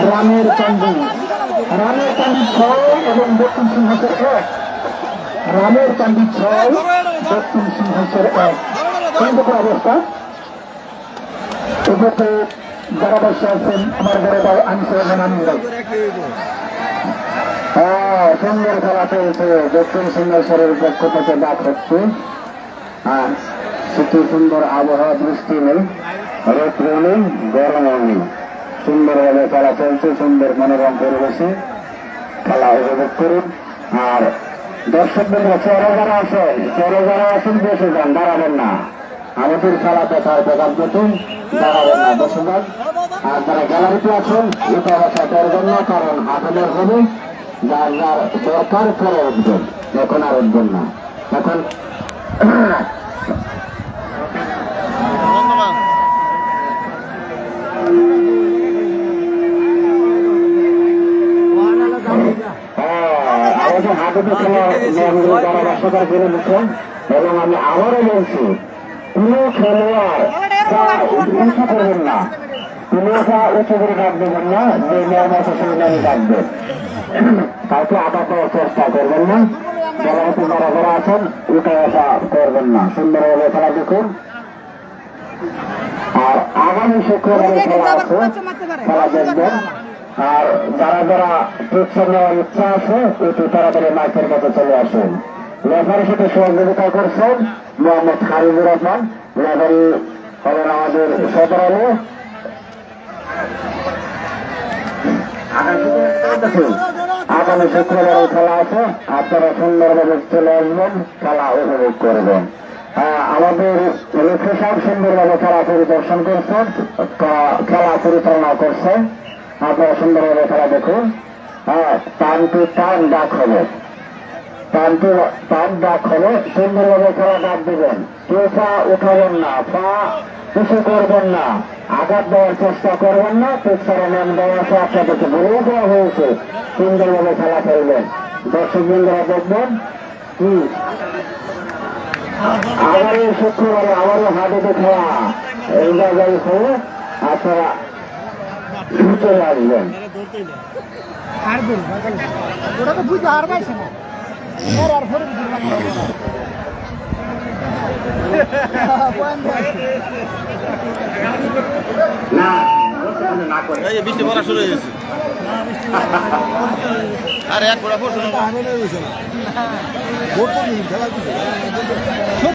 রামের কান্দি 6 এবং দক্ষিণ সিংহাসের 1। রামের কান্দি 6, দক্ষিণ সিংহাসের 1। কিন্তু অবস্থা এক্ষেত্রে যারা বসে আছেন আমার বড় ভাই আনিসুজ্জামান আমিন ভাই। সুন্দর খেলা চলছে, দক্ষিণ সিংহাসনের পক্ষ থেকে ডাক হচ্ছে। আর সেটি সুন্দর আবহাওয়া, বৃষ্টি নেই, রৌদ্র নেই, গরমও নেই, সুন্দরভাবে খেলা চলছে। সুন্দর মনোরম পরিবেশে খেলা উপভোগ করুন। আর দর্শকদের চরে যারা আছেন বসে যান, দাঁড়াবেন না। আমাদের খেলাতে তার প্রধান প্রথম দাঁড়াবেন না, বসে যান। আর যারা গ্যালারিতে আছেন এটা অবস্থা করবেন না, কারণ আপনাদের হবে যার যার দরকার পরে উঠবেন, এখন আর উঠবেন না। এখন আমাদের হাতে খেলা যারা ব্যবসাদার করে দিচ্ছেন। এবং আমি আবারও বলছি, কোন খেলোয়াড় উঁচু করবেন না, কোনোটা উঁচু করে ডাক দেবেন না, যে নিয়মের সঙ্গে ডাকবেন। কাউকে আঘাত করার চেষ্টা করবেন না। খেলাতে যারা যারা আছেন উঠে আসা করবেন না, সুন্দরভাবে খেলা দেখুন। আর আগামী শুক্রবারে খেলা আছে, খেলা দেখবেন। আর যারা যারা প্রশ্ন নেওয়ার ইচ্ছা আছে একটু তাড়াতাড়ি মাইকের কাছে চলে আসুন। রেফারির সাথে সহযোগিতা করছেন মোহাম্মদ হাবিবুর রহমান, রেফারি হলেন আমাদের সদর আলী। আগামী শুক্রবারে খেলা আছে, আপনারা সুন্দরভাবে চলে আসবেন, খেলা উপভোগ করবেন। আমাদের লক্ষ্য সাহেব সুন্দরভাবে খেলা পরিদর্শন করছেন, খেলা পরিচালনা করছেন। আপনারা সুন্দরভাবে খেলা দেখুন। টান টু টান ডাক হবে, টান ডাক হবে, সুন্দরভাবে খেলা ডাক দেবেন। কেউ পা উঠাবেন না, পা কিছু করবেন না, আঘাত দেওয়ার চেষ্টা করবেন না। পেছারা নাম দেওয়া আছে, আপনাদেরকে বলেও দেওয়া হয়েছে, সুন্দরভাবে খেলা খেলবেন। দর্শক বৃন্দরা দেখবেন। আবারও শুক্রবারে আবারও হাতে খেলা এই জায়গায় হয়ে আপনারা চলে আসবেন। ওটা তো বুঝতে আর পাইছে না। বৃষ্টি পড়া শুরু হয়ে গেছে। আর এক